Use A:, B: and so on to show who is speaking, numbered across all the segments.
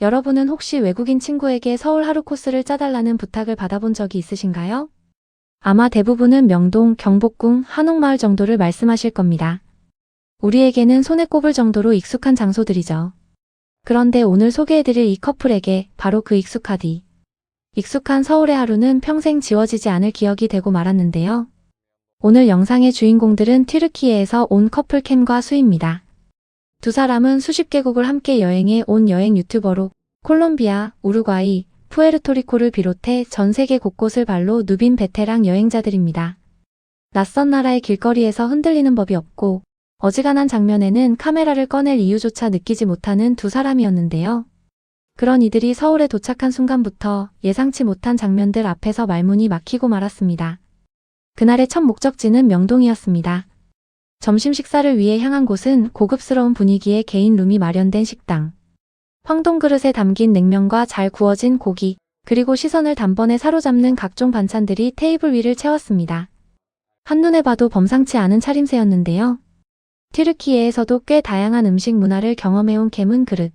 A: 여러분은 혹시 외국인 친구에게 서울 하루 코스를 짜달라는 부탁을 받아본 적이 있으신가요? 아마 대부분은 명동, 경복궁, 한옥마을 정도를 말씀하실 겁니다. 우리에게는 손에 꼽을 정도로 익숙한 장소들이죠. 그런데 오늘 소개해드릴 이 커플에게 바로 그 익숙한 서울의 하루는 평생 지워지지 않을 기억이 되고 말았는데요. 오늘 영상의 주인공들은 튀르키예에서 온 커플 캠과 수입니다. 두 사람은 수십 개국을 함께 여행해 온 여행 유튜버로 콜롬비아, 우루과이, 푸에르토리코를 비롯해 전 세계 곳곳을 발로 누빈 베테랑 여행자들입니다. 낯선 나라의 길거리에서 흔들리는 법이 없고 어지간한 장면에는 카메라를 꺼낼 이유조차 느끼지 못하는 두 사람이었는데요. 그런 이들이 서울에 도착한 순간부터 예상치 못한 장면들 앞에서 말문이 막히고 말았습니다. 그날의 첫 목적지는 명동이었습니다. 점심 식사를 위해 향한 곳은 고급스러운 분위기의 개인 룸이 마련된 식당. 황동 그릇에 담긴 냉면과 잘 구워진 고기, 그리고 시선을 단번에 사로잡는 각종 반찬들이 테이블 위를 채웠습니다. 한눈에 봐도 범상치 않은 차림새였는데요. 튀르키예에서도 꽤 다양한 음식 문화를 경험해온 캠은 그릇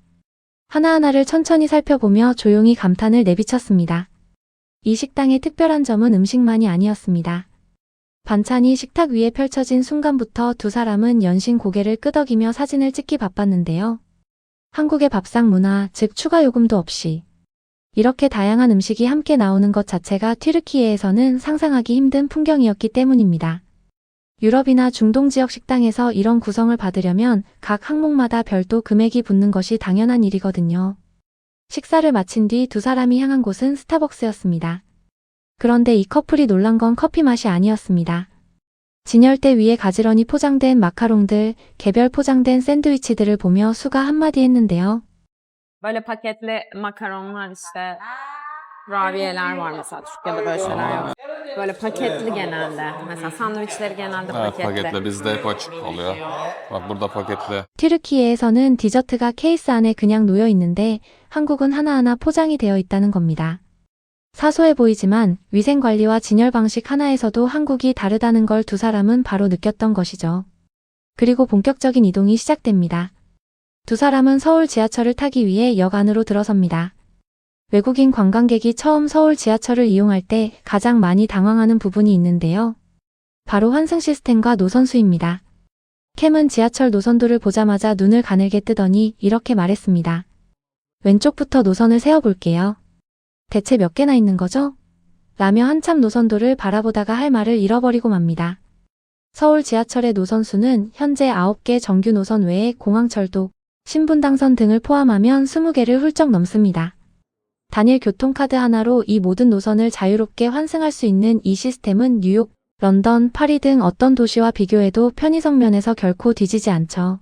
A: 하나하나를 천천히 살펴보며 조용히 감탄을 내비쳤습니다. 이 식당의 특별한 점은 음식만이 아니었습니다. 반찬이 식탁 위에 펼쳐진 순간부터 두 사람은 연신 고개를 끄덕이며 사진을 찍기 바빴는데요. 한국의 밥상 문화, 즉 추가 요금도 없이 이렇게 다양한 음식이 함께 나오는 것 자체가 튀르키예에서는 상상하기 힘든 풍경이었기 때문입니다. 유럽이나 중동 지역 식당에서 이런 구성을 받으려면 각 항목마다 별도 금액이 붙는 것이 당연한 일이거든요. 식사를 마친 뒤 두 사람이 향한 곳은 스타벅스였습니다. 그런데 이 커플이 놀란 건 커피 맛이 아니었습니다. 진열대 위에 가지런히 포장된 마카롱들, 개별 포장된 샌드위치들을 보며 수가 한마디 했는데요.
B: Böyle paketli makaronlar işte kurabiyeler var mesela Türkiye'de böyle şeyler yok. Böyle paketli genelde. Mesela sandviçleri genelde
C: Evet,
B: paketli.
C: paketli bizde hep açık oluyor. Bak burada paketli.
A: 튀르키예에서는 디저트가 케이스 안에 그냥 놓여 있는데 한국은 하나하나 포장이 되어 있다는 겁니다. 사소해 보이지만 위생관리와 진열 방식 하나에서도 한국이 다르다는 걸 두 사람은 바로 느꼈던 것이죠. 그리고 본격적인 이동이 시작됩니다. 두 사람은 서울 지하철을 타기 위해 역 안으로 들어섭니다. 외국인 관광객이 처음 서울 지하철을 이용할 때 가장 많이 당황하는 부분이 있는데요. 바로 환승 시스템과 노선수입니다. 캠은 지하철 노선도를 보자마자 눈을 가늘게 뜨더니 이렇게 말했습니다. 왼쪽부터 노선을 세어볼게요. 대체 몇 개나 있는 거죠? 라며 한참 노선도를 바라보다가 할 말을 잃어버리고 맙니다. 서울 지하철의 노선수는 현재 9개 정규 노선 외에 공항철도, 신분당선 등을 포함하면 20개를 훌쩍 넘습니다. 단일 교통카드 하나로 이 모든 노선을 자유롭게 환승할 수 있는 이 시스템은 뉴욕, 런던, 파리 등 어떤 도시와 비교해도 편의성 면에서 결코 뒤지지 않죠.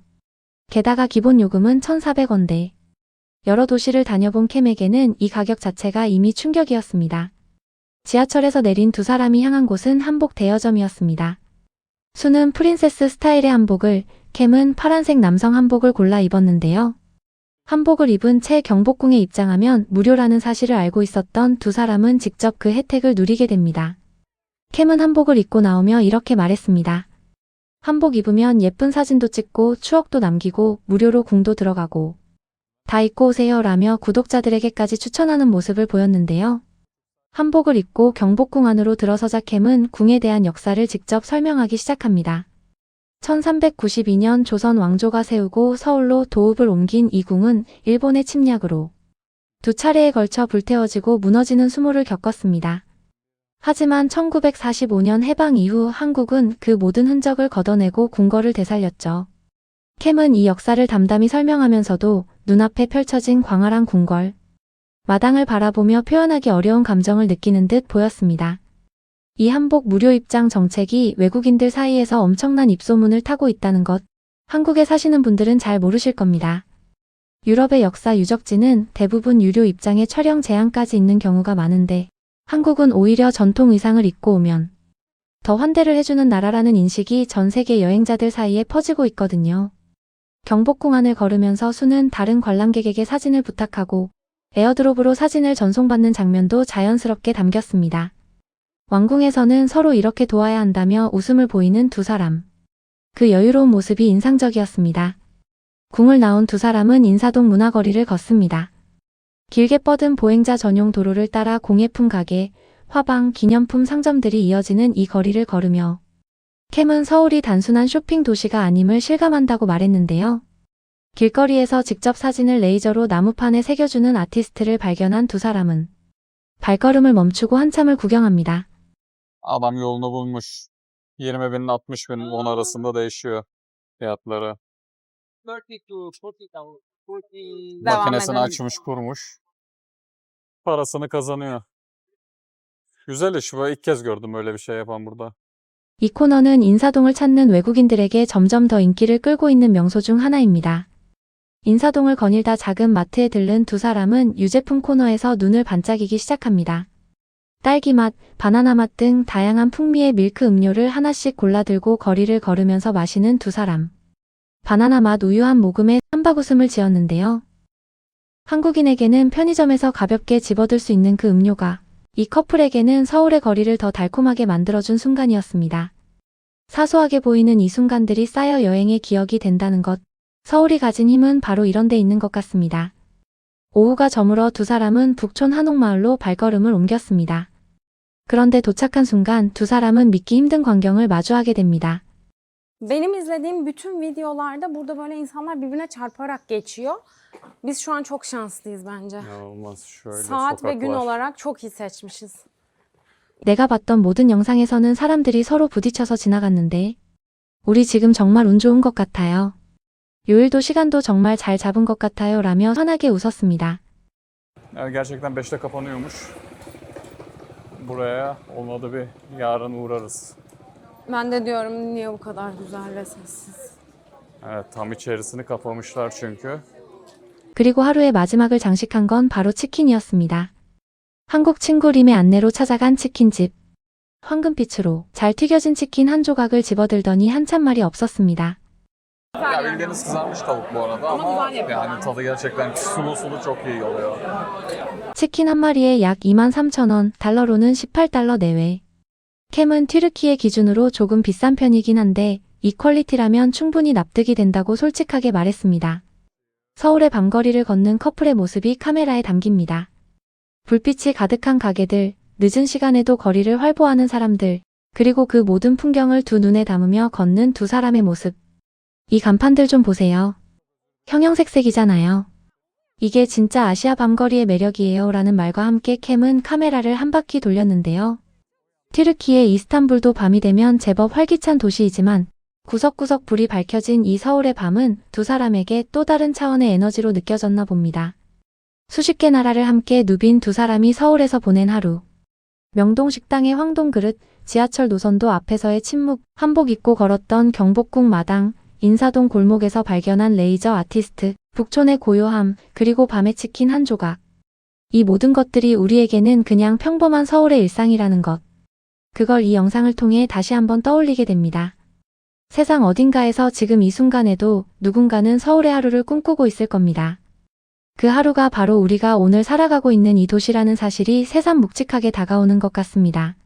A: 게다가 기본 요금은 1,400원대. 여러 도시를 다녀본 캠에게는 이 가격 자체가 이미 충격이었습니다. 지하철에서 내린 두 사람이 향한 곳은 한복 대여점이었습니다. 수는 프린세스 스타일의 한복을, 캠은 파란색 남성 한복을 골라 입었는데요. 한복을 입은 채 경복궁에 입장하면 무료라는 사실을 알고 있었던 두 사람은 직접 그 혜택을 누리게 됩니다. 캠은 한복을 입고 나오며 이렇게 말했습니다. 한복 입으면 예쁜 사진도 찍고 추억도 남기고 무료로 궁도 들어가고 다 입고 오세요 라며 구독자들에게까지 추천하는 모습을 보였는데요. 한복을 입고 경복궁 안으로 들어서자 캠은 궁에 대한 역사를 직접 설명하기 시작합니다. 1392년 조선 왕조가 세우고 서울로 도읍을 옮긴 이 궁은 일본의 침략으로 두 차례에 걸쳐 불태워지고 무너지는 수모를 겪었습니다. 하지만 1945년 해방 이후 한국은 그 모든 흔적을 걷어내고 궁궐을 되살렸죠. 캠은 이 역사를 담담히 설명하면서도 눈앞에 펼쳐진 광활한 궁궐, 마당을 바라보며 표현하기 어려운 감정을 느끼는 듯 보였습니다. 이 한복 무료 입장 정책이 외국인들 사이에서 엄청난 입소문을 타고 있다는 것, 한국에 사시는 분들은 잘 모르실 겁니다. 유럽의 역사 유적지는 대부분 유료 입장에 촬영 제한까지 있는 경우가 많은데 한국은 오히려 전통 의상을 입고 오면 더 환대를 해주는 나라라는 인식이 전 세계 여행자들 사이에 퍼지고 있거든요. 경복궁 안을 걸으면서 수는 다른 관람객에게 사진을 부탁하고 에어드롭으로 사진을 전송받는 장면도 자연스럽게 담겼습니다. 왕궁에서는 서로 이렇게 도와야 한다며 웃음을 보이는 두 사람. 그 여유로운 모습이 인상적이었습니다. 궁을 나온 두 사람은 인사동 문화거리를 걷습니다. 길게 뻗은 보행자 전용 도로를 따라 공예품 가게, 화방, 기념품 상점들이 이어지는 이 거리를 걸으며 캠은 서울이 단순한 쇼핑 도시가 아님을 실감한다고 말했는데요. 길거리에서 직접 사진을 레이저로 나무판에 새겨주는 아티스트를 발견한 두 사람은 발걸음을 멈추고 한참을 구경합니다.
C: Adam yolunu bulmuş. 20.000 60.000 won arasında değişiyor fiyatları.
B: Devam
C: Makinesini
B: edelim.
C: açmış kurmuş. Parasını kazanıyor. Güzel iş. Bu ilk kez gördüm öyle bir şey yapan burada.
A: 이 코너는 인사동을 찾는 외국인들에게 점점 더 인기를 끌고 있는 명소 중 하나입니다. 인사동을 거닐다 작은 마트에 들른 두 사람은 유제품 코너에서 눈을 반짝이기 시작합니다. 딸기 맛, 바나나 맛 등 다양한 풍미의 밀크 음료를 하나씩 골라 들고 거리를 걸으면서 마시는 두 사람. 바나나 맛 우유 한 모금에 한바구음을 지었는데요. 한국인에게는 편의점에서 가볍게 집어들 수 있는 그 음료가 이 커플에게는 서울의 거리를 더 달콤하게 만들어준 순간이었습니다. 사소하게 보이는 이 순간들이 쌓여 여행의 기억이 된다는 것. 서울이 가진 힘은 바로 이런 데 있는 것 같습니다. 오후가 저물어 두 사람은 북촌 한옥마을로 발걸음을 옮겼습니다. 그런데 도착한 순간 두 사람은 믿기 힘든 광경을 마주하게 됩니다.
B: Benim izlediğim bütün videolarda burada böyle insanlar birbirine çarparak geçiyor. Biz şu an çok şanslıyız bence.
C: İnanılmaz şöyle
B: Saat ve gün
C: sokaklar.
B: olarak çok iyi seçmişiz.
A: 내가 봤던 모든 영상에서는 사람들이 서로 부딪혀서 지나갔는데 우리 지금 정말 운 좋은 것 같아요. 요일도 시간도 정말 잘 잡은 것 같아요 라며 환하게 웃었습니다.
C: Yani gerçekten 5'te kapanıyormuş. Buraya olmadı bir yarın uğrarız.
B: Ben de diyorum niye bu kadar güzel ve sessiz.
C: Evet tam içerisini kapamışlar çünkü.
A: 그리고 하루의 마지막을 장식한 건 바로 치킨이었습니다. 한국 친구 림의 안내로 찾아간 치킨집. 황금빛으로 잘 튀겨진 치킨 한 조각을 집어들더니 한참 말이 없었습니다.
C: Ya bildiğiniz kızarmış tavuk bu arada ama yani tadı gerçekten sulu sulu çok iyi oluyor.
A: 치킨 한 마리에 약 23,000원, 달러로는 18달러 내외. 캠은 튀르키예 기준으로 조금 비싼 편이긴 한데 이 퀄리티라면 충분히 납득이 된다고 솔직하게 말했습니다. 서울의 밤거리를 걷는 커플의 모습이 카메라에 담깁니다. 불빛이 가득한 가게들, 늦은 시간에도 거리를 활보하는 사람들, 그리고 그 모든 풍경을 두 눈에 담으며 걷는 두 사람의 모습. 이 간판들 좀 보세요. 형형색색이잖아요. 이게 진짜 아시아 밤거리의 매력이에요 라는 말과 함께 캠은 카메라를 한 바퀴 돌렸는데요. 튀르키예 이스탄불도 밤이 되면 제법 활기찬 도시이지만 구석구석 불이 밝혀진 이 서울의 밤은 두 사람에게 또 다른 차원의 에너지로 느껴졌나 봅니다. 수십 개 나라를 함께 누빈 두 사람이 서울에서 보낸 하루. 명동 식당의 황동 그릇, 지하철 노선도 앞에서의 침묵, 한복 입고 걸었던 경복궁 마당, 인사동 골목에서 발견한 레이저 아티스트, 북촌의 고요함, 그리고 밤의 치킨 한 조각. 이 모든 것들이 우리에게는 그냥 평범한 서울의 일상이라는 것. 그걸 이 영상을 통해 다시 한번 떠올리게 됩니다. 세상 어딘가에서 지금 이 순간에도 누군가는 서울의 하루를 꿈꾸고 있을 겁니다. 그 하루가 바로 우리가 오늘 살아가고 있는 이 도시라는 사실이 새삼 묵직하게 다가오는 것 같습니다.